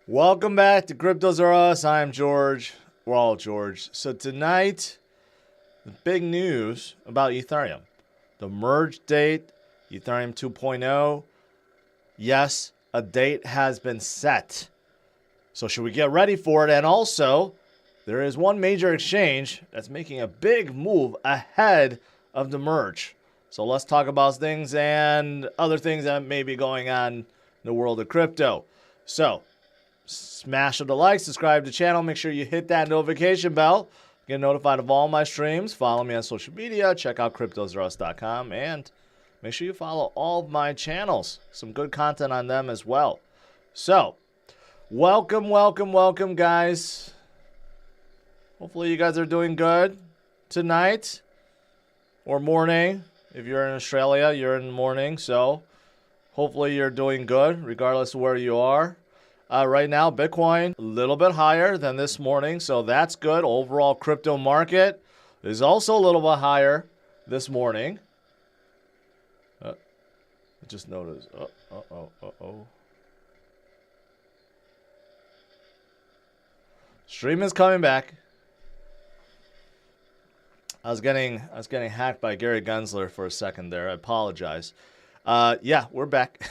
Welcome back to CryptosRUs. I'm George. We're all George. So tonight, the big news about Ethereum. The merge date, Ethereum 2.0. Yes, a date has been set. So should we get ready for it? And also, there is one major exchange that's making a big move ahead of the merge. So let's talk about things and other things that may be going on in the world of crypto. So, smash the like, subscribe to the channel, make sure you hit that notification bell, get notified of all my streams, follow me on social media, check out CryptosRUs.com, and make sure you follow all of my channels. Some good content on them as well. So, welcome, guys. Hopefully you guys are doing good tonight or morning. If you're in Australia, you're in the morning, so hopefully you're doing good regardless of where you are. Right now, Bitcoin a little bit higher than this morning, so that's good. Overall crypto market is also a little bit higher this morning. I just noticed. Stream is coming back. I was getting hacked by Gary Gensler for a second there. I apologize. Yeah, we're back.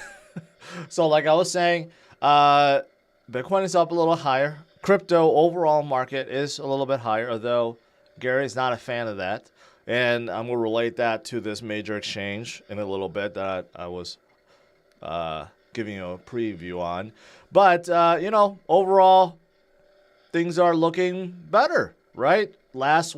So like I was saying, Bitcoin is up a little higher. Crypto overall market is a little bit higher, although Gary's not a fan of that. And I'm going to relate that to this major exchange in a little bit that I was giving you a preview on. But, overall, things are looking better, right? Last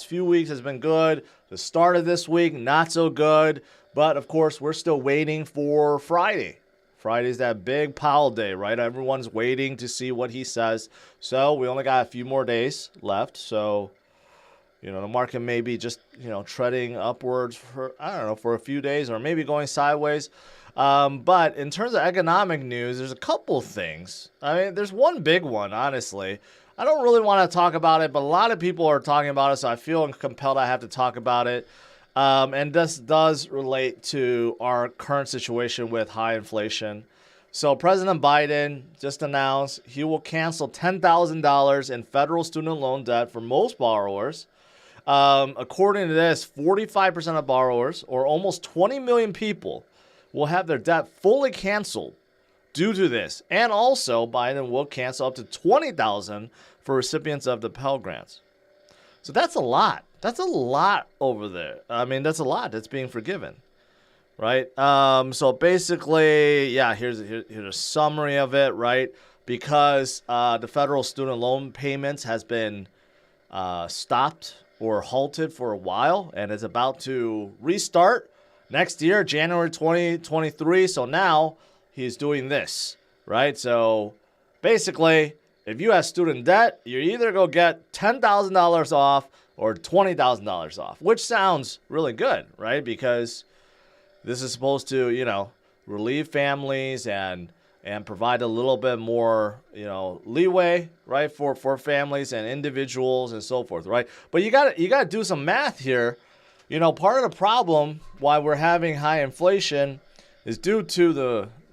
few weeks has been good. The start of this week, not so good. But, of course, we're still waiting for Friday. Friday's that big Powell day, right? Everyone's waiting to see what he says. So we only got a few more days left. So, the market may be just, treading upwards for, for a few days or maybe going sideways. But in terms of economic news, there's a couple things. I mean, there's one big one, honestly. I don't really want to talk about it, but a lot of people are talking about it, so I feel compelled I have to talk about it. And this does relate to our current situation with high inflation. So President Biden just announced he will cancel $10,000 in federal student loan debt for most borrowers. According to this, 45% of borrowers, or almost 20 million people, will have their debt fully canceled due to this. And also, Biden will cancel up to $20,000 for recipients of the Pell Grants. So that's a lot. That's a lot over there. I mean, that's a lot that's being forgiven, right? So basically, yeah, here's a summary of it, right? Because the federal student loan payments has been stopped or halted for a while, and it's about to restart next year, January 2023. So now he's doing this, right? So basically, if you have student debt, you're either going to get $10,000 off or $20,000 off, which sounds really good, right? Because this is supposed to, relieve families and provide a little bit more, leeway, right, for families and individuals and so forth, right? But you got to do some math here. Part of the problem why we're having high inflation is due to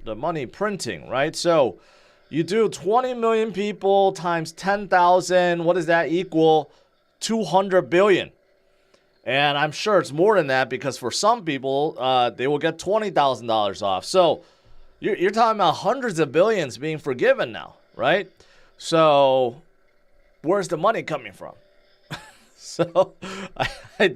the money printing, right? So you do 20 million people times 10,000. What does that equal? 200 billion. And I'm sure it's more than that because for some people, they will get $20,000 off. So you're talking about hundreds of billions being forgiven now, right? So where's the money coming from? So I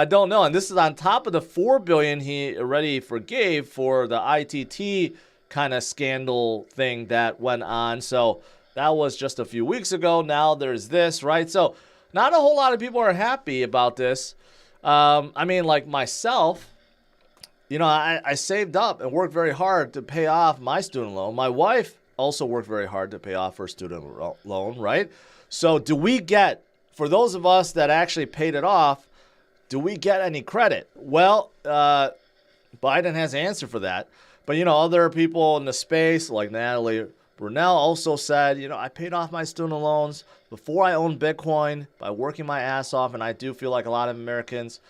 don't know. And this is on top of the $4 billion he already forgave for the ITT kind of scandal thing that went on. So that was just a few weeks ago. Now there's this, right? So not a whole lot of people are happy about this. I mean, like myself, I saved up and worked very hard to pay off my student loan. My wife also worked very hard to pay off her student loan, right? So do we get, for those of us that actually paid it off, do we get any credit? Well, Biden has an answer for that. But, other people in the space like Natalie Brunell also said, I paid off my student loans before I owned Bitcoin by working my ass off. And I do feel like a lot of Americans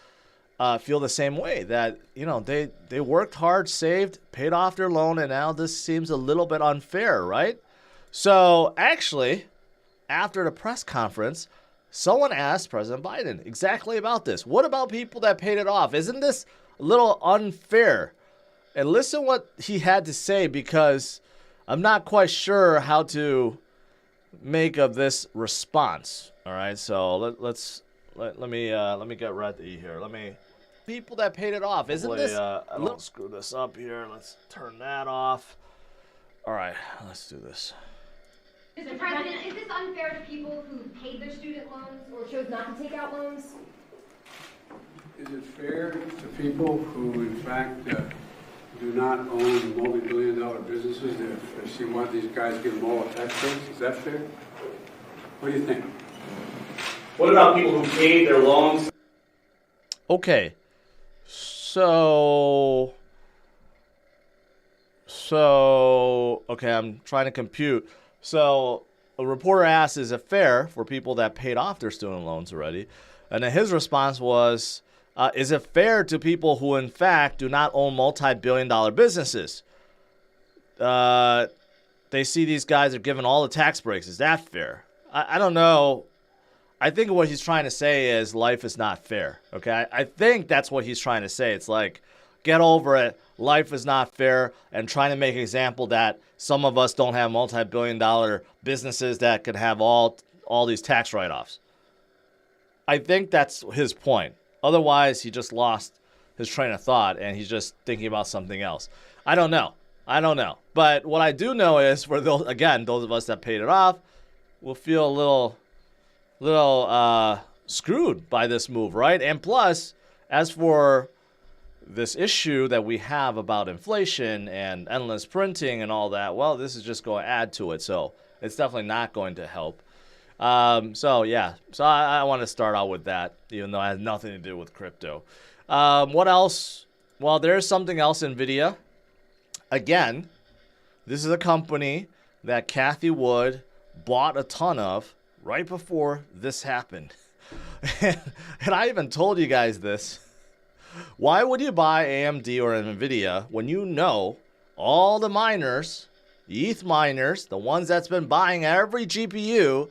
feel the same way, that, they worked hard, saved, paid off their loan, and now this seems a little bit unfair, right? So actually, after the press conference, someone asked President Biden exactly about this. What about people that paid it off? Isn't this a little unfair? And listen what he had to say, because I'm not quite sure how to make of this response. All right, so let me get ready here. People that paid it off. Isn't this? I don't screw this up here. Let's turn that off. All right, let's do this. Mr. President, is this unfair to people who paid their student loans or chose not to take out loans? Is it fair to people who, in fact, do not own multi-billion-dollar businesses if you want these guys to give them all a tax breaks? Is that fair? What do you think? What about people who paid their loans? Okay, so okay, I'm trying to compute. So a reporter asked, is it fair for people that paid off their student loans already? And then his response was, is it fair to people who, in fact, do not own multi-billion-dollar businesses? They see these guys are given all the tax breaks. Is that fair? I don't know. I think what he's trying to say is life is not fair. Okay, I think that's what he's trying to say. It's like, get over it. Life is not fair, and trying to make an example that some of us don't have multi-billion-dollar businesses that could have all these tax write-offs. I think that's his point. Otherwise, he just lost his train of thought, and he's just thinking about something else. I don't know. But what I do know is, for those of us that paid it off, will feel a little screwed by this move, right? And plus, as for this issue that we have about inflation and endless printing and all that, well, this is just going to add to it. So it's definitely not going to help. So I want to start out with that, even though it has nothing to do with crypto. What else? Well, there's something else, Nvidia. Again, this is a company that Cathie Wood bought a ton of right before this happened. And I even told you guys this. Why would you buy AMD or Nvidia when you know all the miners, the ETH miners, the ones that's been buying every GPU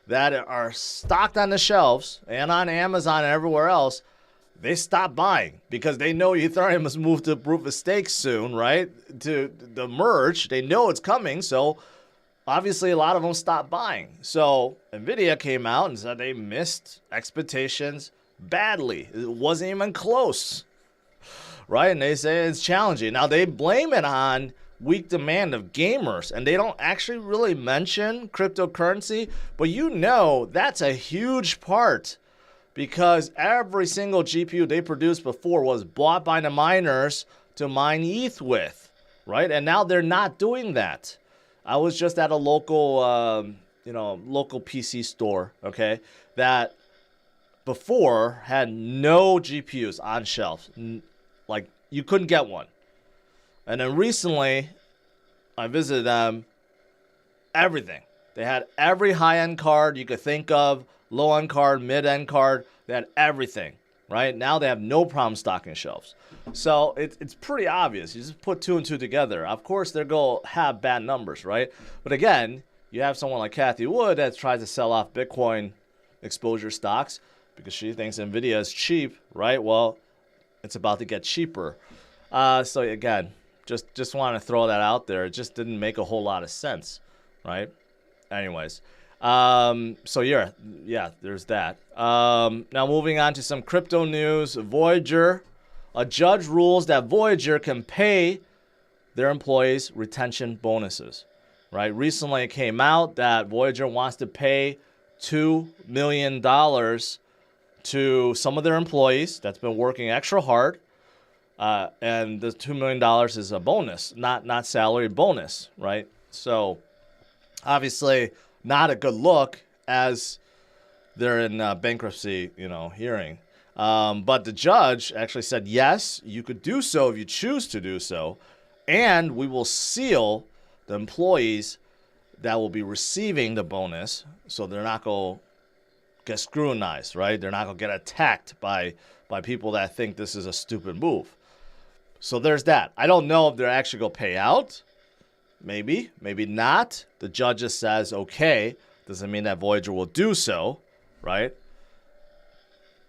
that are stocked on the shelves and on Amazon and everywhere else, they stop buying because they know Ethereum must move to proof of stake soon, right? To the merge, they know it's coming, so obviously a lot of them stopped buying. So Nvidia came out and said they missed expectations badly. It wasn't even close, right? And they say it's challenging. Now they blame it on weak demand of gamers, and they don't actually really mention cryptocurrency, but you know that's a huge part, because every single GPU they produced before was bought by the miners to mine ETH with, right? And now they're not doing that. I was just at a local local PC store, okay, that before had no GPUs on shelves. Like, you couldn't get one. And then recently, I visited them, everything. They had every high-end card you could think of, low-end card, mid-end card. They had everything, right? Now they have no problem stocking shelves. So it's pretty obvious. You just put two and two together. Of course, they're going to have bad numbers, right? But again, you have someone like Cathie Wood that tries to sell off Bitcoin exposure stocks because she thinks Nvidia is cheap, right? Well, it's about to get cheaper. So again, just want to throw that out there. It just didn't make a whole lot of sense, right? Anyways, so yeah, there's that. Now moving on to some crypto news. Voyager, a judge rules that Voyager can pay their employees retention bonuses, right? Recently it came out that Voyager wants to pay $2 million to some of their employees that's been working extra hard. And the $2 million is a bonus, not salary, bonus, right? So obviously not a good look as they're in bankruptcy, hearing. But the judge actually said, yes, you could do so if you choose to do so. And we will seal the employees that will be receiving the bonus, so they're not going to get scrutinized, right? They're not going to get attacked by people that think this is a stupid move. So there's that. I don't know if they're actually going to pay out Maybe, maybe not. The judge just says, okay, doesn't mean that Voyager will do so, right?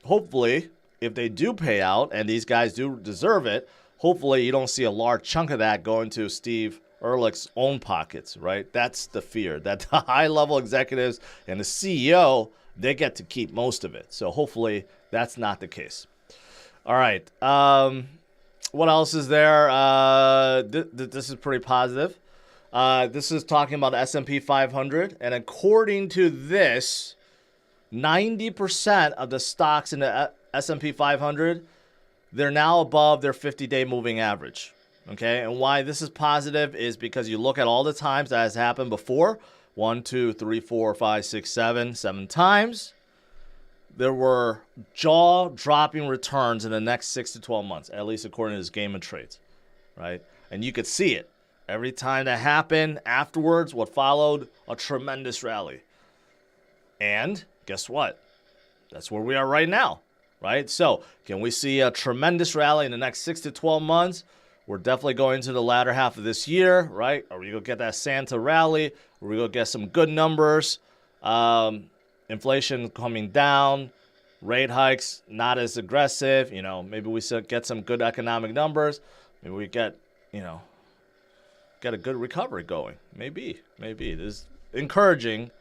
Hopefully, if they do pay out and these guys do deserve it, hopefully you don't see a large chunk of that going to Steve Ehrlich's own pockets, right? That's the fear, that the high-level executives and the CEO, they get to keep most of it. So hopefully that's not the case. All right. What else is there? This is pretty positive. This is talking about the S&P 500. And according to this, 90% of the stocks in the S&P 500, they're now above their 50-day moving average. Okay, and why this is positive is because you look at all the times that has happened before. 1, 2, 3, 4, 5, 6, 7 times. There were jaw-dropping returns in the next 6 to 12 months, at least according to this game of trades, right? And you could see it. Every time that happened, afterwards, what followed? A tremendous rally. And guess what? That's where we are right now, right? So can we see a tremendous rally in the next 6 to 12 months? We're definitely going to the latter half of this year, right? Are we going to get that Santa rally? Are we going to get some good numbers? Inflation coming down, rate hikes not as aggressive. You know, maybe we get some good economic numbers. Maybe we get a good recovery going. Maybe. It is encouraging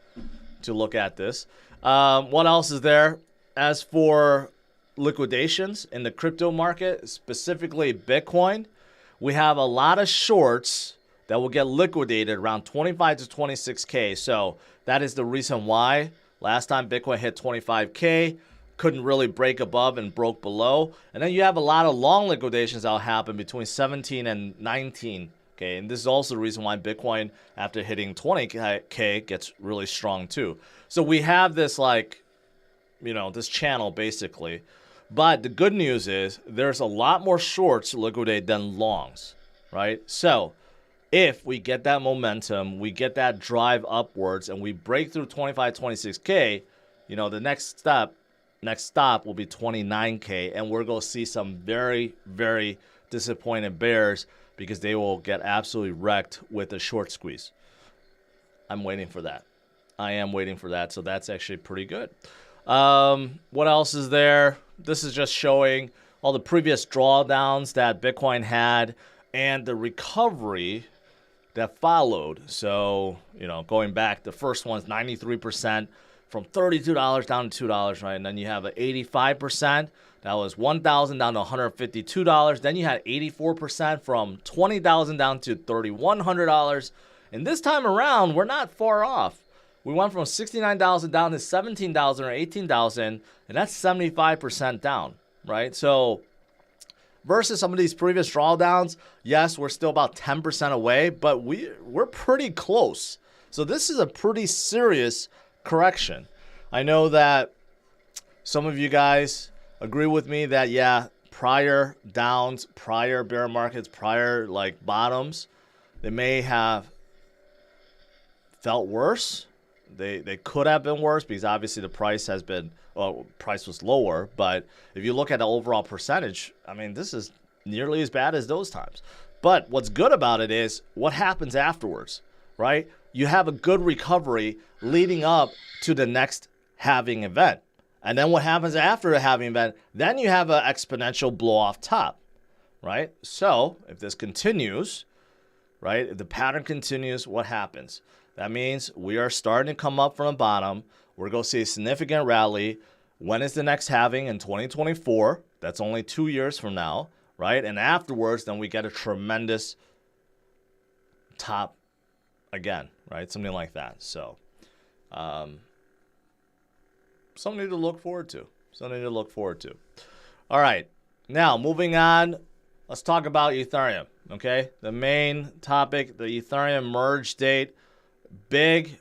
to look at this. What else is there? As for liquidations in the crypto market, specifically Bitcoin, we have a lot of shorts that will get liquidated around 25 to 26K. So that is the reason why last time Bitcoin hit 25K, couldn't really break above and broke below. And then you have a lot of long liquidations that will happen between 17 and 19. Okay, and this is also the reason why Bitcoin, after hitting 20K, gets really strong too. So we have this this channel basically. But the good news is there's a lot more shorts liquidate than longs, right? So if we get that momentum, we get that drive upwards, and we break through 25, 26K, the next stop will be 29K, and we're going to see some very, very disappointed bears because they will get absolutely wrecked with a short squeeze. I'm waiting for that. I am waiting for that, so that's actually pretty good. What else is there? This is just showing all the previous drawdowns that Bitcoin had and the recovery that followed. So, going back, the first one's 93% from $32 down to $2, right? And then you have an 85%. That was $1,000 down to $152. Then you had 84% from $20,000 down to $3,100. And this time around, we're not far off. We went from $69,000 down to $17,000 or $18,000, and that's 75% down, right? So versus some of these previous drawdowns, yes, we're still about 10% away, but we're pretty close. So this is a pretty serious correction. I know that some of you guys agree with me that, yeah, prior downs, prior bear markets, prior bottoms, they may have felt worse. They could have been worse because obviously the price was lower. But if you look at the overall percentage, I mean, this is nearly as bad as those times. But what's good about it is what happens afterwards, right? You have a good recovery leading up to the next halving event. And then what happens after the halving event, then you have an exponential blow off top, right? So if this continues, right, if the pattern continues, what happens? That means we are starting to come up from the bottom. We're going to see a significant rally. When is the next halving? In 2024. That's only 2 years from now, right? And afterwards, then we get a tremendous top again, right? Something like that. So, something to look forward to. All right. Now, moving on, let's talk about Ethereum, okay? The main topic, the Ethereum Merge date. Big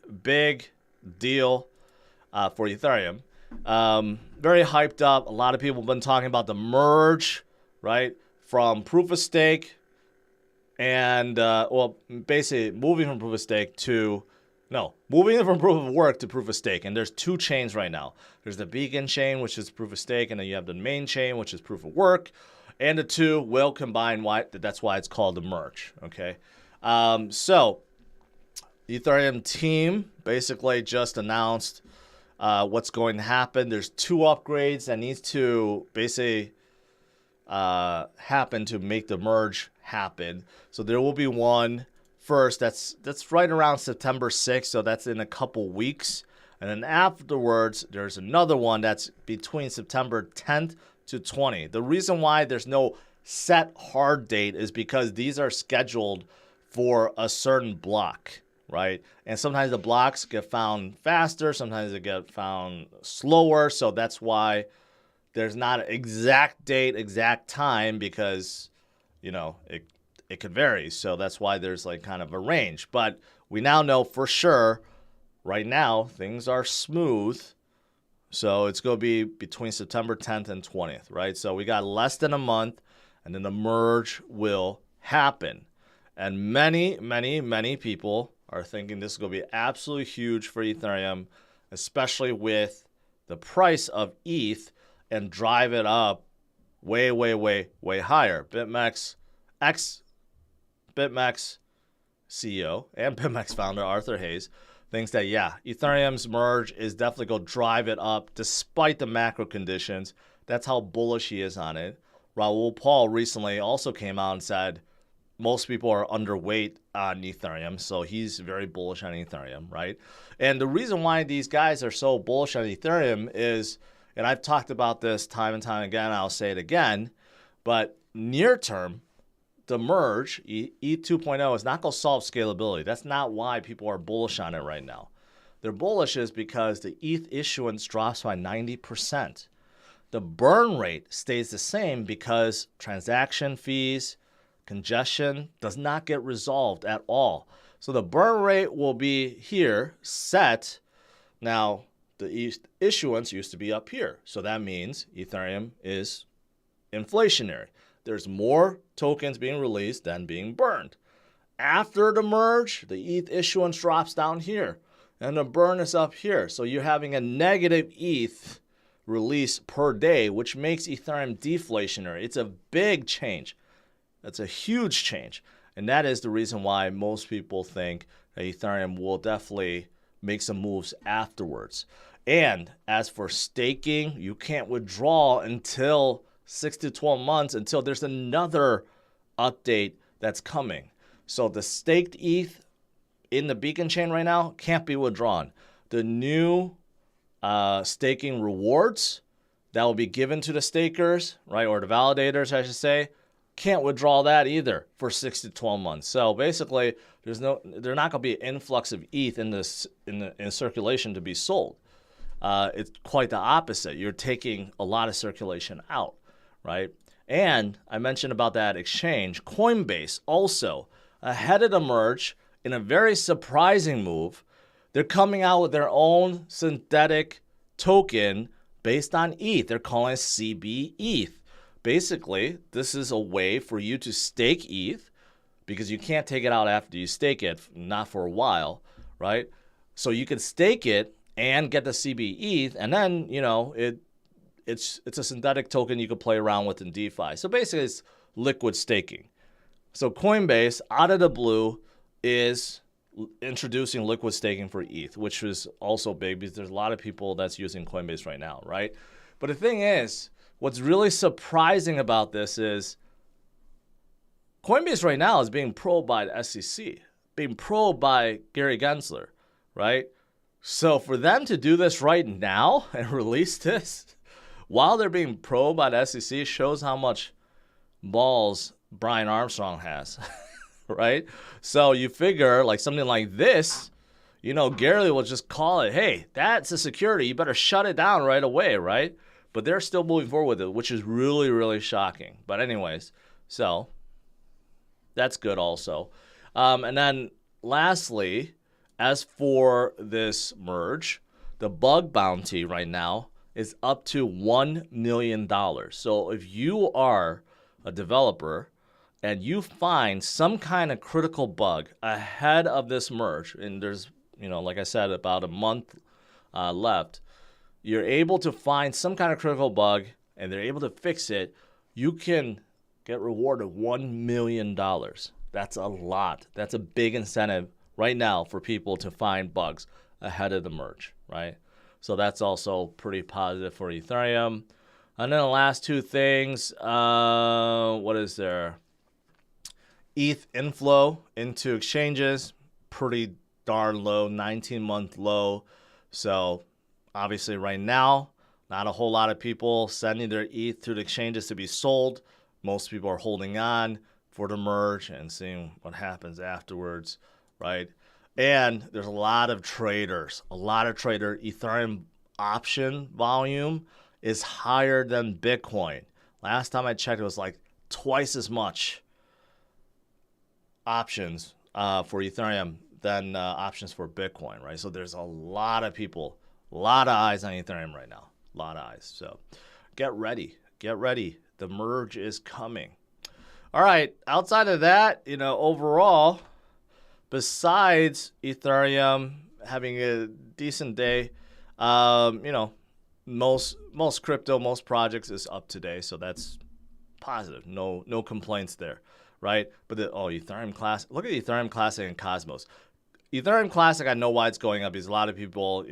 deal for Ethereum. Very hyped up. A lot of people have been talking about the merge, right? From proof of stake and, basically moving from proof of work to proof of stake. And there's two chains right now. There's the Beacon chain, which is proof of stake, and then you have the main chain, which is proof of work. And the two will combine. That's why it's called the merge, okay? So Ethereum team basically just announced what's going to happen. There's 2 upgrades that needs to basically happen to make the merge happen. So there will be one first that's right around September 6th, so that's in a couple weeks. And then afterwards, there's another one that's between September 10th to 20th. The reason why there's no set hard date is because these are scheduled for a certain block, right? And sometimes the blocks get found faster, sometimes they get found slower. So that's why there's not an exact date, exact time, because, you know, it could vary. So that's why there's like kind of a range. But we now know for sure right now things are smooth. So it's going to be between September 10th and 20th, right? So we got less than a month, and then the merge will happen. And many people are thinking this is going to be absolutely huge for Ethereum, especially with the price of ETH, and drive it up way higher. BitMEX, BitMEX CEO and BitMEX founder Arthur Hayes thinks that, yeah, Ethereum's merge is definitely going to drive it up despite the macro conditions. That's how bullish he is on it. Raoul Pal recently also came out and said most people are underweight on Ethereum, so he's very bullish on Ethereum, right? And the reason why these guys are so bullish on Ethereum is, and I've talked about this time and time again, I'll say it again, but near term, the merge, ETH 2.0, is not going to solve scalability. That's not why people are bullish on it right now. They're bullish is because the ETH issuance drops by 90%. The burn rate stays the same because transaction fees, congestion does not get resolved at all. So the burn rate will be here, set. Now, the ETH issuance used to be up here. So that means Ethereum is inflationary. There's more tokens being released than being burned. After the merge, the ETH issuance drops down here, and the burn is up here. So you're having a negative ETH release per day, which makes Ethereum deflationary. It's a big change. That's a huge change. And that is the reason why most people think that Ethereum will definitely make some moves afterwards. And as for staking, you can't withdraw until 6 to 12 months until there's another update that's coming. So the staked ETH in the beacon chain right now can't be withdrawn. The new staking rewards that will be given to the stakers, right, or the validators, I should say, can't withdraw that either for 6 to 12 months. So basically, there's not going to be an influx of ETH in circulation to be sold. It's quite the opposite. You're taking a lot of circulation out, right? And I mentioned about that exchange, Coinbase also ahead of the merge in a very surprising move. They're coming out with their own synthetic token based on ETH. They're calling it cbEth. Basically, this is a way for you to stake ETH because you can't take it out after you stake it, not for a while, right? So you can stake it and get the cbEth, and then, you know, it's a synthetic token you can play around with in DeFi. So basically, it's liquid staking. So Coinbase, out of the blue, is introducing liquid staking for ETH, which is also big because there's a lot of people that's using Coinbase right now, right? But the thing is, what's really surprising about this is Coinbase right now is being probed by the SEC, being probed by Gary Gensler, right? So for them to do this right now and release this while they're being probed by the SEC shows how much balls Brian Armstrong has, right? So you figure like something like this, you know, Gary will just call it, hey, that's a security. You better shut it down right away, right? But they're still moving forward with it, which is really, really shocking. But anyways, so that's good also. And then lastly, as for this merge, the bug bounty right now is up to $1 million. So if you are a developer and you find some kind of critical bug ahead of this merge, and there's, you know, like I said, about a month left, you're able to find some kind of critical bug and they're able to fix it, you can get rewarded $1 million. That's a lot. That's a big incentive right now for people to find bugs ahead of the merge, right? So that's also pretty positive for Ethereum. And then the last two things, what is there? ETH inflow into exchanges, pretty darn low, 19-month low. So obviously right now, not a whole lot of people sending their ETH to the exchanges to be sold. Most people are holding on for the merge and seeing what happens afterwards, right? And there's a lot of traders. Ethereum option volume is higher than Bitcoin. Last time I checked, it was like twice as much options for Ethereum than options for Bitcoin, right? So there's a lot of people, a lot of eyes on Ethereum right now. A lot of eyes. So get ready. Get ready. The merge is coming. All right. Outside of that, overall, besides Ethereum having a decent day, most crypto, most projects is up today. So that's positive. No complaints there, right? But Ethereum Classic. Look at Ethereum Classic and Cosmos. Ethereum Classic, I know why it's going up because a lot of people,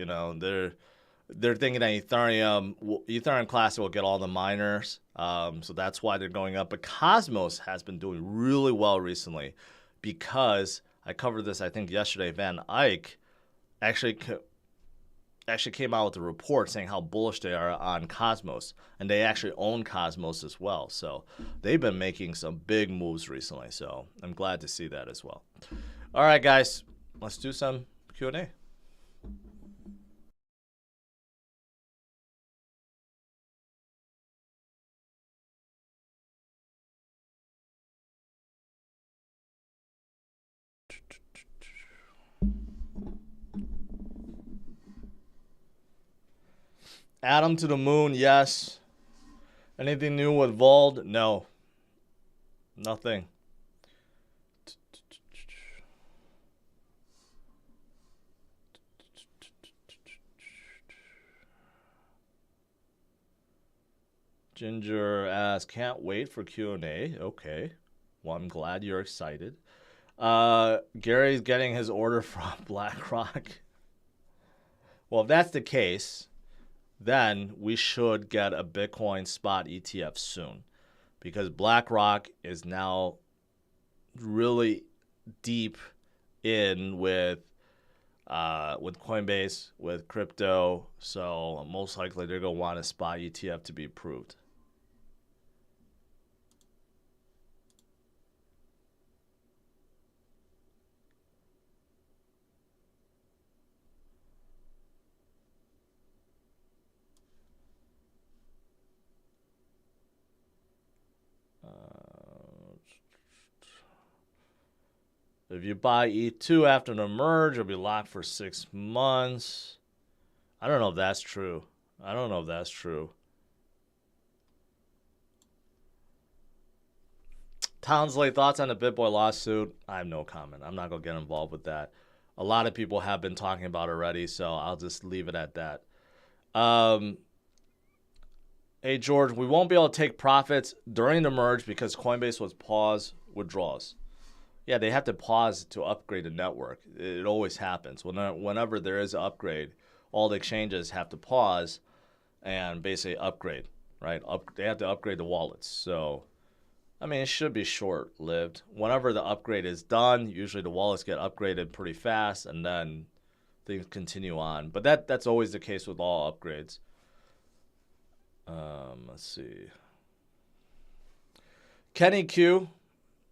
they're thinking that Ethereum Classic will get all the miners. So that's why they're going up. But Cosmos has been doing really well recently because I covered this, I think, yesterday. Van Eyck actually came out with a report saying how bullish they are on Cosmos. And they actually own Cosmos as well. So they've been making some big moves recently. So I'm glad to see that as well. All right, guys, let's do some Q&A. Adam to the moon, yes. Anything new with Vold? No. Nothing. Ginger asks, can't wait for Q&A. Okay. Well, I'm glad you're excited. Gary's getting his order from BlackRock. Well, if that's the case, then we should get a Bitcoin spot ETF soon because BlackRock is now really deep in with Coinbase, with crypto. So most likely they're going to want a spot ETF to be approved. If you buy E2 after the merge, it'll be locked for 6 months. I don't know if that's true. Townsley, thoughts on the BitBoy lawsuit? I have no comment. I'm not going to get involved with that. A lot of people have been talking about it already, so I'll just leave it at that. Hey, George, we won't be able to take profits during the merge because Coinbase was pause withdrawals. Yeah, they have to pause to upgrade the network. It always happens. Whenever there is an upgrade, all the exchanges have to pause and basically upgrade, right? They have to upgrade the wallets. So, I mean, it should be short-lived. Whenever the upgrade is done, usually the wallets get upgraded pretty fast, and then things continue on. But that's always the case with all upgrades. Let's see. Kenny Q.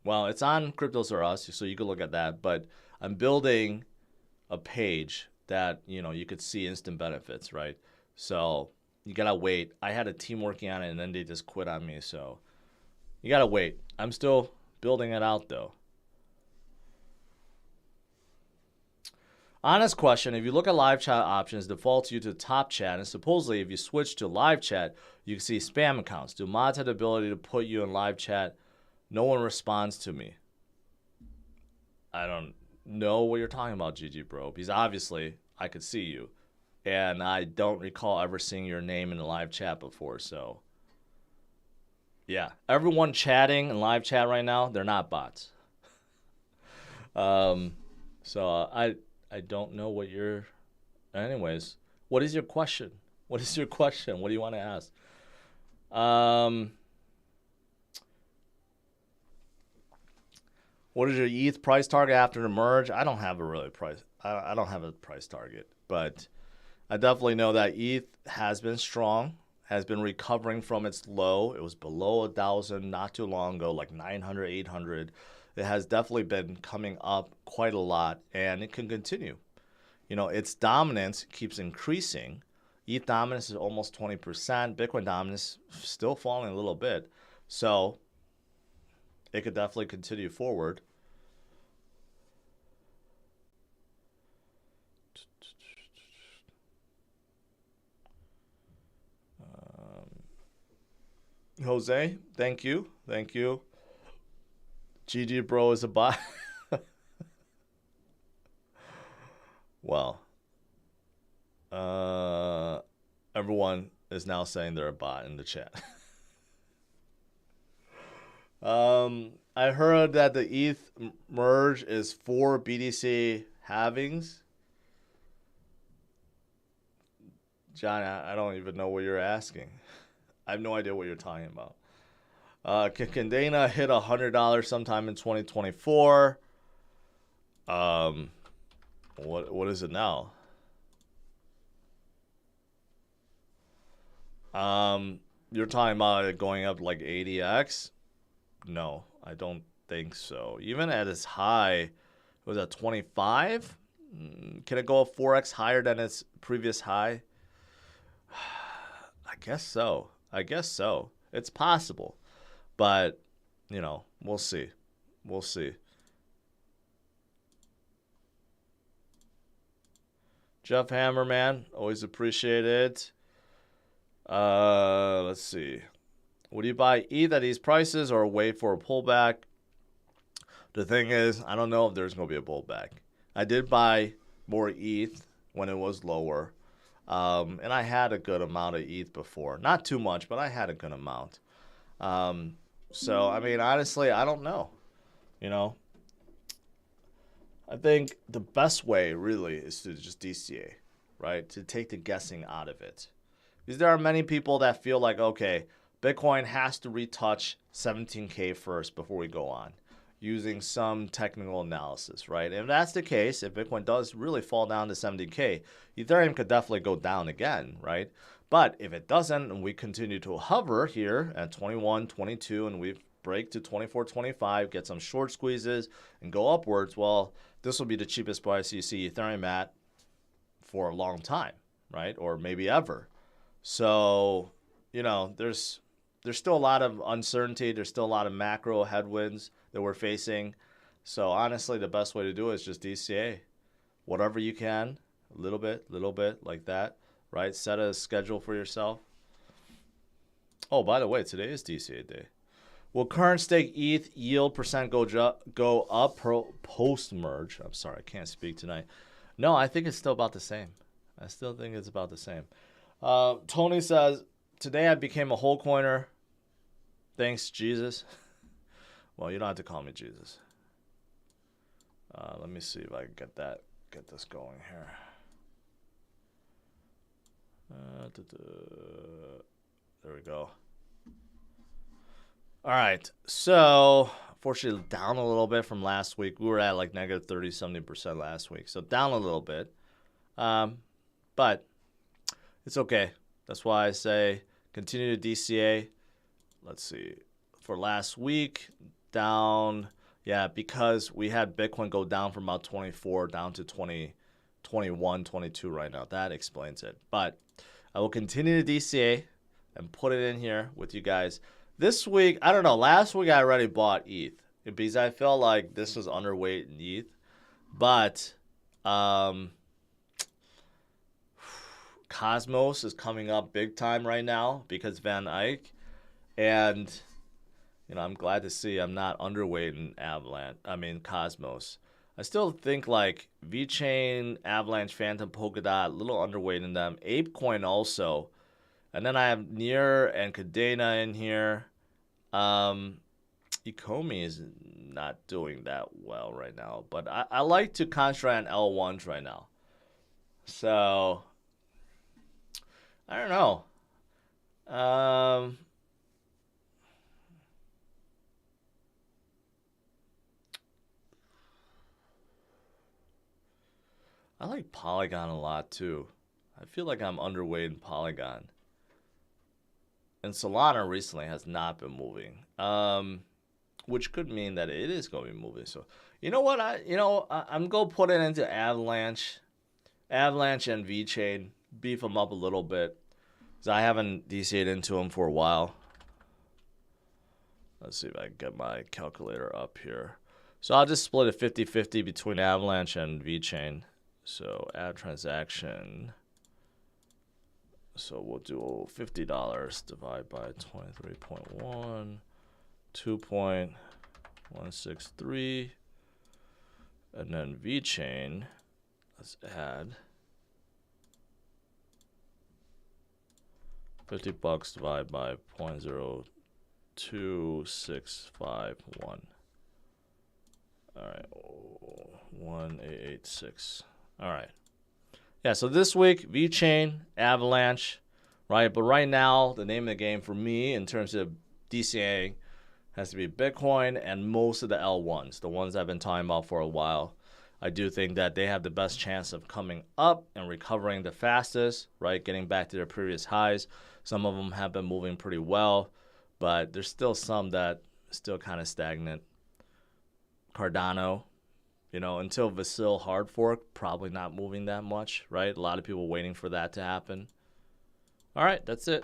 Well, it's on CryptosRUs, so you can look at that. But I'm building a page that, you could see instant benefits, right? So you got to wait. I had a team working on it, and then they just quit on me. So you got to wait. I'm still building it out, though. Honest question, if you look at live chat options, defaults you to top chat, and supposedly if you switch to live chat, you can see spam accounts. Do mods have the ability to put you in live chat? No one responds to me. I don't know what you're talking about, GG bro, because obviously I could see you. And I don't recall ever seeing your name in a live chat before, so. Yeah, everyone chatting in live chat right now, they're not bots. So I don't know what your. Anyways, what is your question? What is your question? What do you want to ask? What is your ETH price target after the merge? I don't have a really price. I don't have a price target, but I definitely know that ETH has been strong, has been recovering from its low. It was below 1,000 not too long ago, like 900, 800. It has definitely been coming up quite a lot, and it can continue. You know, its dominance keeps increasing. ETH dominance is almost 20%. Bitcoin dominance still falling a little bit. So it could definitely continue forward. Jose, thank you. Thank you. GG bro is a bot. Well, everyone is now saying they're a bot in the chat. I heard that the ETH merge is 4 BTC halvings. John, I don't even know what you're asking. I have no idea what you're talking about. Can Dana hit $100 sometime in 2024? What is it now? You're talking about it going up like 80x? No, I don't think so. Even at its high, was that 25? Can it go up 4x higher than its previous high? I guess so. I guess so. It's possible. But, you know, we'll see. We'll see. Jeff Hammerman, always appreciate it. Let's see. Would you buy ETH at these prices or wait for a pullback? The thing is, I don't know if there's going to be a pullback. I did buy more ETH when it was lower. And I had a good amount of ETH before. Not too much, but I had a good amount. So, I mean, honestly, I don't know. You know? I think the best way, really, is to just DCA, right? To take the guessing out of it. Because there are many people that feel like, okay, Bitcoin has to retouch 17K first before we go on, using some technical analysis, right? If that's the case, if Bitcoin does really fall down to 70K, Ethereum could definitely go down again, right? But if it doesn't, and we continue to hover here at 21, 22, and we break to 24, 25, get some short squeezes, and go upwards, well, this will be the cheapest price you see Ethereum at for a long time, right? Or maybe ever. So, you know, there's still a lot of uncertainty. There's still a lot of macro headwinds that we're facing. So honestly, the best way to do it is just DCA. Whatever you can, a little bit, like that, right? Set a schedule for yourself. Oh, by the way, today is DCA day. Will current stake ETH yield percent go up post-merge? I'm sorry, I can't speak tonight. No, I think it's still about the same. I still think it's about the same. Tony says, today I became a whole coiner. Thanks, Jesus. Well, you don't have to call me Jesus. Let me see if I can get this going here. There we go. All right. So, fortunately, down a little bit from last week. We were at like negative 30, 70% last week. So, down a little bit. But it's okay. That's why I say continue to DCA. Let's see. For last week, down. Yeah, because we had Bitcoin go down from about 24 down to 20, 21, 22 right now. That explains it. But I will continue to DCA and put it in here with you guys. This week, I don't know. Last week, I already bought ETH because I felt like this was underweight in ETH. But Cosmos is coming up big time right now because Van Eyck. And, you know, I'm glad to see I'm not underweight in Cosmos. I still think like VeChain, Avalanche, Phantom, Polkadot, a little underweight in them. ApeCoin also. And then I have Near and Cadena in here. Ecomi is not doing that well right now. But I like to concentrate on L1s right now. So, I don't know. I like Polygon a lot too. I feel like I'm underweight in Polygon. And Solana recently has not been moving, which could mean that it is going to be moving. So, you know what? I'm going to put it into Avalanche and VeChain, beef them up a little bit, because I haven't DC'd into them for a while. Let's see if I can get my calculator up here. So I'll just split it 50-50 between Avalanche and VeChain. So add transaction. So we'll do $50 divided by 23.1, 2.163, and then VeChain. Let's add $50 divided by 0.02651. All right, 1886. All right. Yeah, so this week, VeChain, Avalanche, right? But right now, the name of the game for me in terms of DCA has to be Bitcoin and most of the L1s, the ones I've been talking about for a while. I do think that they have the best chance of coming up and recovering the fastest, right? Getting back to their previous highs. Some of them have been moving pretty well, but there's still some that still kind of stagnant. Cardano. Until Vasil hard fork, probably not moving that much, right? A lot of people waiting for that to happen. All right, that's it.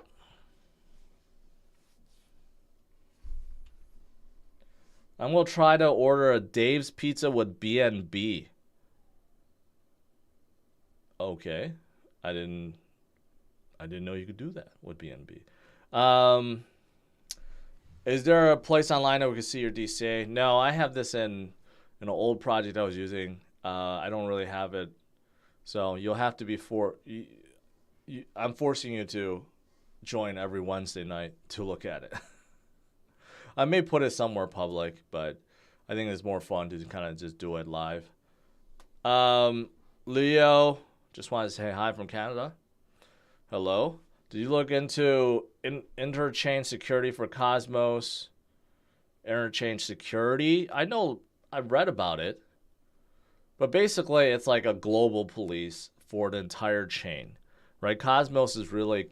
I'm going to try to order a Dave's Pizza with BNB. Okay. I didn't know you could do that with BNB. Is there a place online that we can see your DCA? No, I have this in an old project I was using. I don't really have it. So you'll have to be I'm forcing you to join every Wednesday night to look at it. I may put it somewhere public, but I think it's more fun to kind of just do it live. Leo, just wanted to say hi from Canada. Hello. Did you look into interchain security for Cosmos? Interchain security? I know I've read about it, but basically it's like a global police for the entire chain, right? Cosmos is really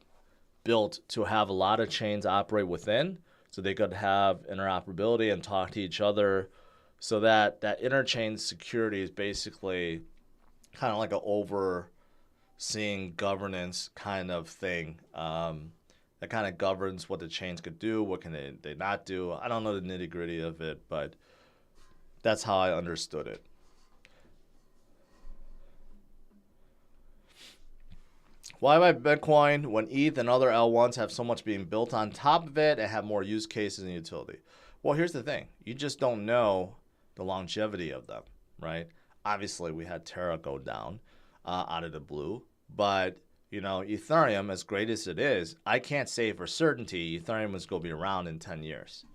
built to have a lot of chains operate within, so they could have interoperability and talk to each other, so that interchain security is basically kind of like an overseeing governance kind of thing that kind of governs what the chains could do, what can they not do. I don't know the nitty gritty of it, but that's how I understood it. Why buy Bitcoin when ETH and other L1s have so much being built on top of it and have more use cases and utility? Well, here's the thing. You just don't know the longevity of them, right? Obviously, we had Terra go down out of the blue, but Ethereum, as great as it is, I can't say for certainty Ethereum is going to be around in 10 years.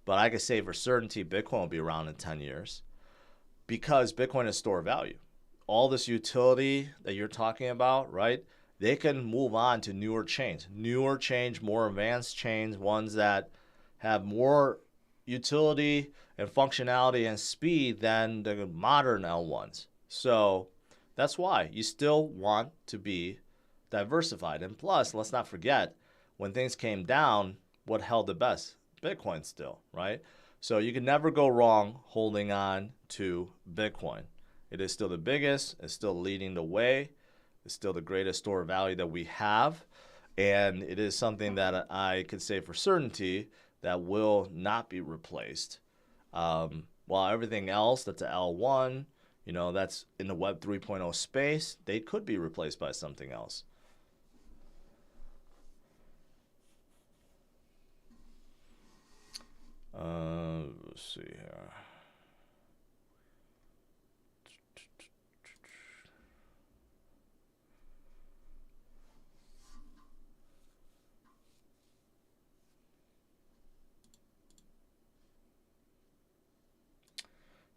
But I can say for certainty Bitcoin will be around in 10 years because Bitcoin is store of value. All this utility that you're talking about, right? They can move on to newer chains, more advanced chains, ones that have more utility and functionality and speed than the modern L1s. So that's why you still want to be diversified. And plus, let's not forget, when things came down, what held the best? Bitcoin still, right? So you can never go wrong holding on to Bitcoin. It is still the biggest. It's still leading the way. It's still the greatest store of value that we have. And it is something that I could say for certainty that will not be replaced. While everything else that's a L1, that's in the Web 3.0 space, they could be replaced by something else. Let's see here.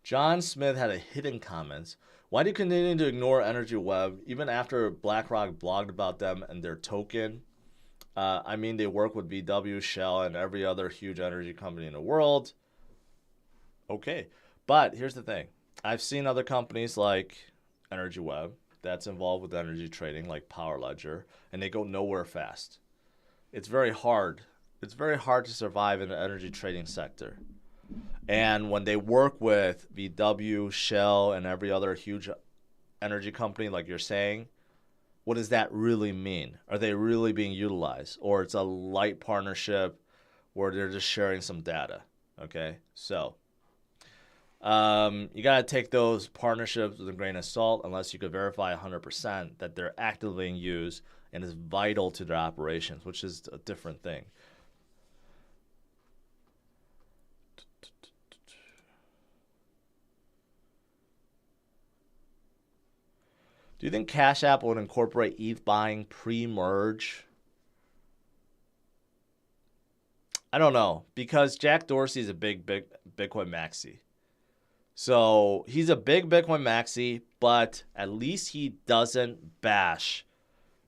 John Smith had a hidden comment. Why do you continue to ignore Energy Web even after BlackRock blogged about them and their token? I mean, they work with VW, Shell, and every other huge energy company in the world. Okay, but here's the thing. I've seen other companies like Energy Web that's involved with energy trading, like Power Ledger, and they go nowhere fast. It's very hard. It's very hard to survive in the energy trading sector. And when they work with VW, Shell, and every other huge energy company, like you're saying, what does that really mean? Are they really being utilized? Or it's a light partnership where they're just sharing some data, okay? So you got to take those partnerships with a grain of salt unless you could verify 100% that they're actively being used and is vital to their operations, which is a different thing. Do you think Cash App would incorporate ETH buying pre-merge? I don't know, because Jack Dorsey is a big Bitcoin maxi. So he's a big Bitcoin maxi, but at least he doesn't bash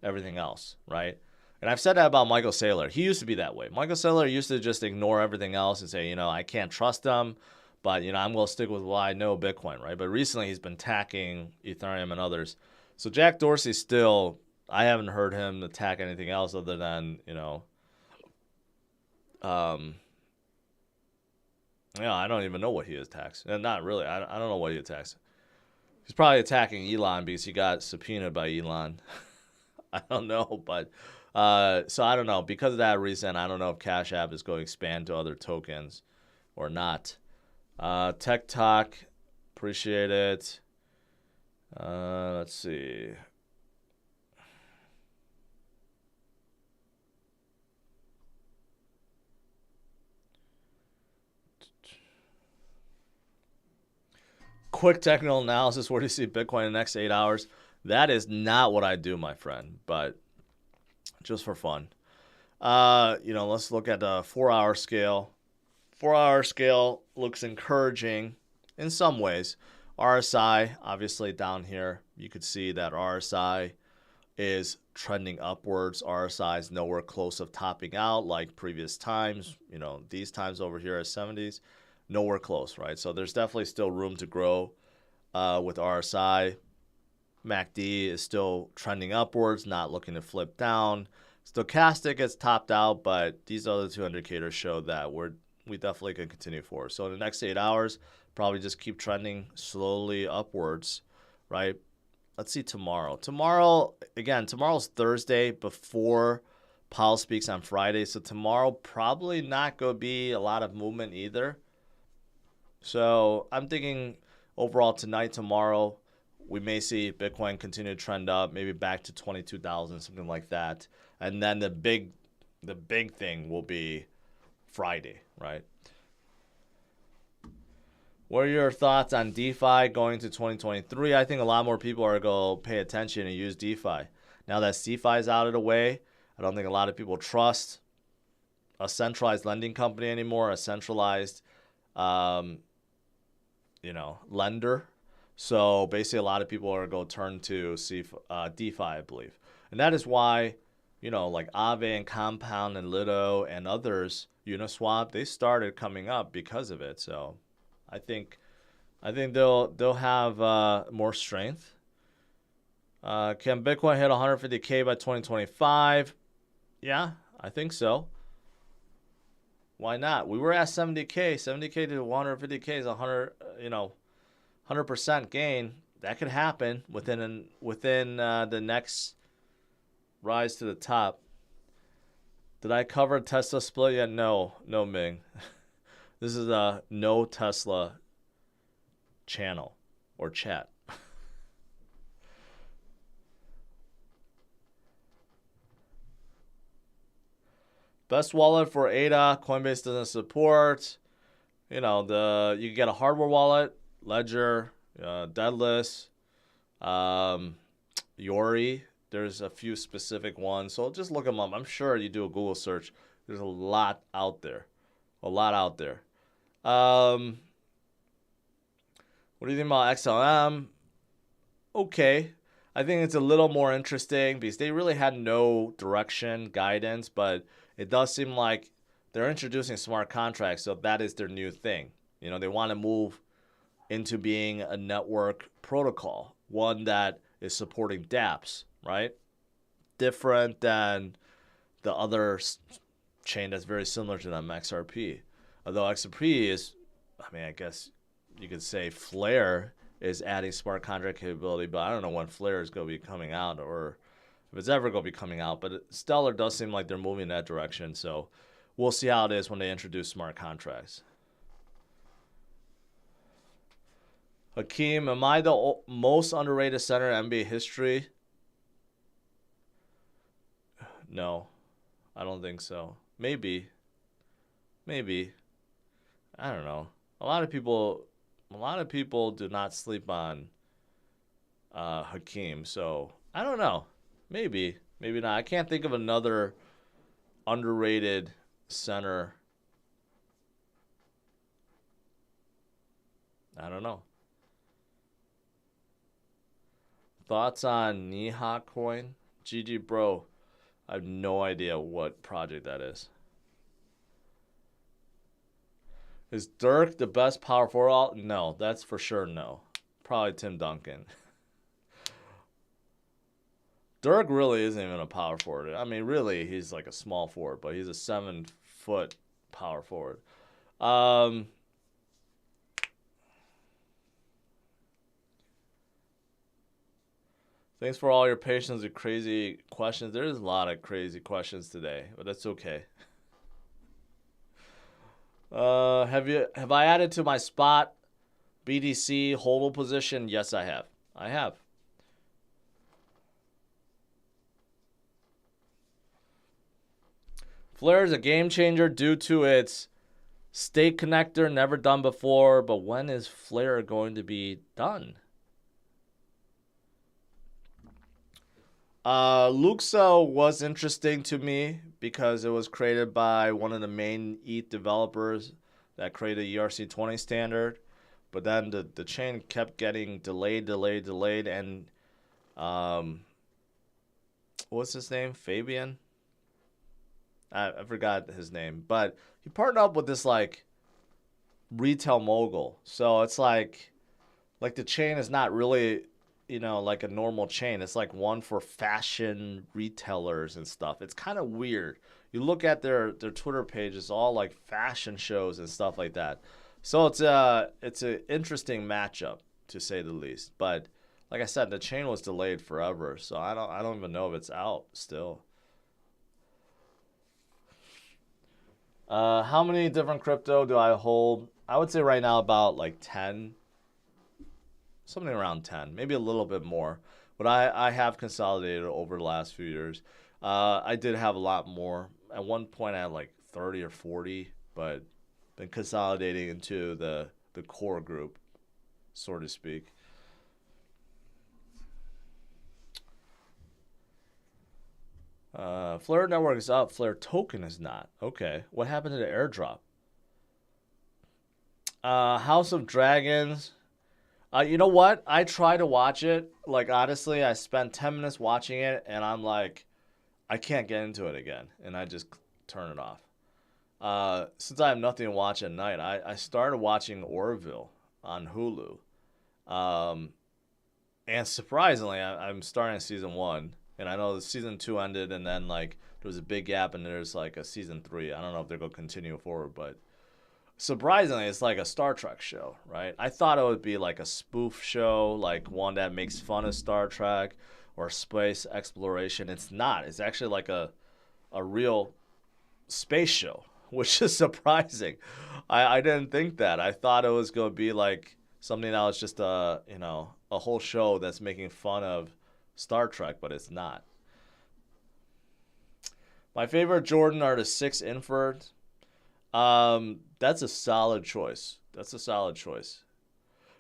everything else, right? And I've said that about Michael Saylor. He used to be that way. Michael Saylor used to just ignore everything else and say, I can't trust them, but, I'm going to stick with what I know Bitcoin, right? But recently he's been attacking Ethereum and others. So Jack Dorsey still, I haven't heard him attack anything else other than, I don't even know what he attacks. And not really. I don't know what he attacks. He's probably attacking Elon because he got subpoenaed by Elon. I don't know, but so I don't know. Because of that reason, I don't know if Cash App is going to expand to other tokens or not. Tech Talk, appreciate it. Let's see. Quick technical analysis. Where do you see Bitcoin in the next 8 hours? That is not what I do, my friend, but just for fun. Let's look at the 4-hour scale. 4-hour scale looks encouraging in some ways. RSI, obviously down here, you could see that RSI is trending upwards. RSI is nowhere close of topping out like previous times. These times over here at 70s, nowhere close, right? So there's definitely still room to grow with RSI. MACD is still trending upwards, not looking to flip down. Stochastic has topped out, but these other two indicators show that we definitely can continue forward. So in the next 8 hours, probably just keep trending slowly upwards, right? Let's see tomorrow. Tomorrow's Thursday before Powell speaks on Friday. So tomorrow probably not going to be a lot of movement either. So I'm thinking overall tonight, tomorrow, we may see Bitcoin continue to trend up, maybe back to 22,000, something like that. And then the big thing will be Friday, right? What are your thoughts on DeFi going to 2023? I think a lot more people are going to pay attention and use DeFi. Now that CeFi is out of the way, I don't think a lot of people trust a centralized lending company anymore, a centralized, lender. So basically a lot of people are going to turn to DeFi, I believe. And that is why, like Aave and Compound and Lido and others, Uniswap, they started coming up because of it. So I think they'll have more strength. Can Bitcoin hit 150K by 2025? Yeah, I think so. Why not? We were at 70K. 70K to 150K is 100% gain. That could happen within the next rise to the top. Did I cover Tesla split yet? No, Ming. This is a no Tesla channel or chat. Best wallet for ADA, Coinbase doesn't support. You can get a hardware wallet, Ledger, Deadless, Yori. There's a few specific ones, so just look them up. I'm sure you do a Google search. There's a lot out there. What do you think about XLM? Okay. I think it's a little more interesting because they really had no direction, guidance, but it does seem like they're introducing smart contracts, so that is their new thing. You know, they want to move into being a network protocol, one that is supporting dApps, right? Different than the other chain that's very similar to them, XRP. Although XRP is, I mean, I guess you could say Flare is adding smart contract capability, but I don't know when Flare is going to be coming out or if it's ever going to be coming out. But Stellar does seem like they're moving in that direction, so we'll see how it is when they introduce smart contracts. Hakeem, am I the most underrated center in NBA history? No, I don't think so. Maybe. I don't know. A lot of people do not sleep on Hakeem, so I don't know. Maybe not. I can't think of another underrated center. I don't know. Thoughts on Niha coin? GG bro. I have no idea what project that is. Is Dirk the best power forward? No, that's for sure no. Probably Tim Duncan. Dirk really isn't even a power forward. I mean, really, he's like a small forward, but he's a 7-foot power forward. Thanks for all your patience with crazy questions. There's a lot of crazy questions today, but that's okay. Have I added to my spot BDC hodl position? Yes, I have. I have. Flare is a game changer due to its stake connector, never done before. But when is Flare going to be done? Luxo was interesting to me because it was created by one of the main ETH developers that created the ERC20 standard. But then the chain kept getting delayed, and what's his name? Fabian? I forgot his name. But he partnered up with this like retail mogul. So it's like the chain is not really, you know, like a normal chain. It's like one for fashion retailers and stuff. It's kind of weird. You look at their Twitter page, it's all like fashion shows and stuff like that. So it's an interesting matchup to say the least. But like I said, the chain was delayed forever, so I don't even know if it's out still. How many different crypto do I hold? I would say right now about like 10. Something around 10, maybe a little bit more. But I have consolidated over the last few years. I did have a lot more. At one point, I had like 30 or 40, but been consolidating into the core group, so to speak. Flare network is up. Flare token is not. Okay. What happened to the airdrop? House of Dragons. You know what? I try to watch it. Like, honestly, I spent 10 minutes watching it, and I'm like, I can't get into it again. And I just turn it off. Since I have nothing to watch at night, I started watching Orville on Hulu. And surprisingly, I'm starting season 1. And I know the season 2 ended, and then, like, there was a big gap, and there's, like, a season 3. I don't know if they're going to continue forward, but surprisingly, it's like a Star Trek show, right? I thought it would be like a spoof show, like one that makes fun of Star Trek or space exploration. It's not. It's actually like a real space show, which is surprising. I didn't think that. I thought it was going to be like something that was just a whole show that's making fun of Star Trek, but it's not. My favorite Jordan are the 6 inferred. That's a solid choice.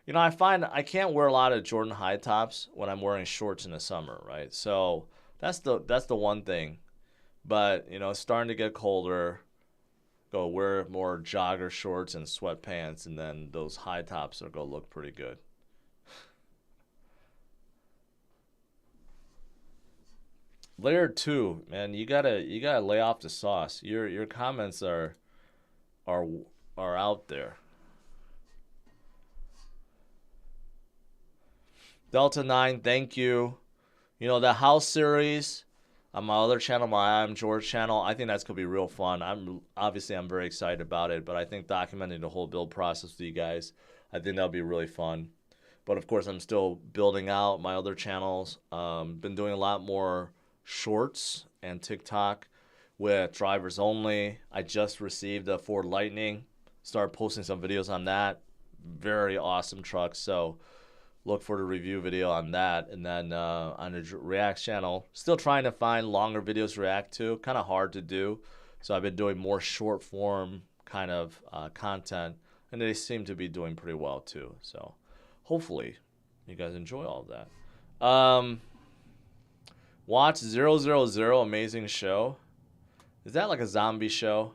You know, I find I can't wear a lot of Jordan high tops when I'm wearing shorts in the summer, right? So that's the one thing. But, you know, it's starting to get colder. Go wear more jogger shorts and sweatpants, and then those high tops are going to look pretty good. Layer 2, man, you gotta lay off the sauce. Your comments are out there. Delta 9, thank you. You know, the house series on my other channel, my I'm George channel, I think that's going to be real fun. I'm very excited about it, but I think documenting the whole build process with you guys, I think that'll be really fun. But of course, I'm still building out my other channels. Been doing a lot more shorts and TikTok with drivers only. I just received a Ford Lightning. Started posting some videos on that. Very awesome truck. So look for the review video on that. And then on the React channel, still trying to find longer videos to react to. Kind of hard to do. So I've been doing more short form kind of content. And they seem to be doing pretty well too. So hopefully you guys enjoy all of that. Watch 000, amazing show. Is that like a zombie show?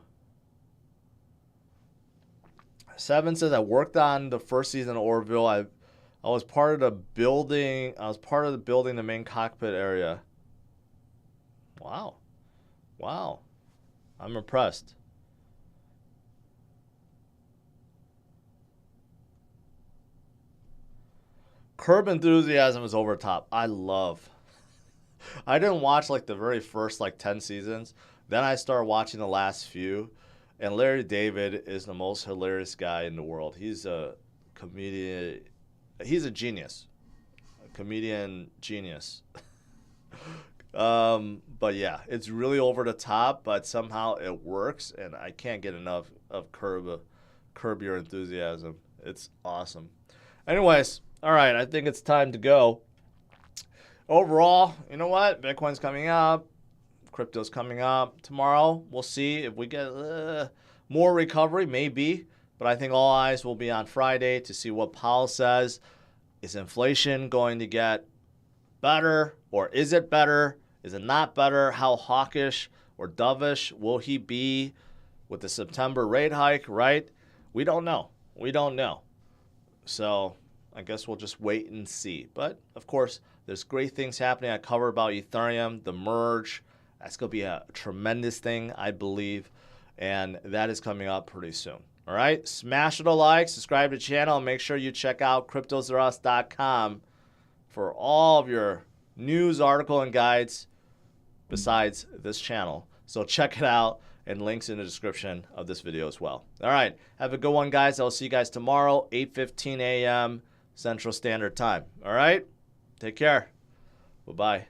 7 says I worked on the first season of Orville. I was part of the building. I was part of the building the main cockpit area. Wow. Wow. I'm impressed. Curb Enthusiasm is over top. I didn't watch like the very first like 10 seasons. Then I started watching the last few. And Larry David is the most hilarious guy in the world. He's a comedian. He's a genius. A comedian genius. But yeah, it's really over the top, but somehow it works. And I can't get enough of Curb Your Enthusiasm. It's awesome. Anyways, all right, I think it's time to go. Overall, you know what? Bitcoin's coming up. Crypto's coming up. Tomorrow, we'll see if we get more recovery, maybe. But I think all eyes will be on Friday to see what Powell says. Is inflation going to get better, or is it better? Is it not better? How hawkish or dovish will he be with the September rate hike, right? We don't know. We don't know. So I guess we'll just wait and see. But, of course, there's great things happening. I cover about Ethereum, the merge. That's going to be a tremendous thing, I believe. And that is coming up pretty soon. All right? Smash the like, subscribe to the channel, and make sure you check out CryptosRUs.com for all of your news, article, and guides besides this channel. So check it out, and links in the description of this video as well. All right. Have a good one, guys. I'll see you guys tomorrow, 8:15 a.m. Central Standard Time. All right? Take care. Bye-bye.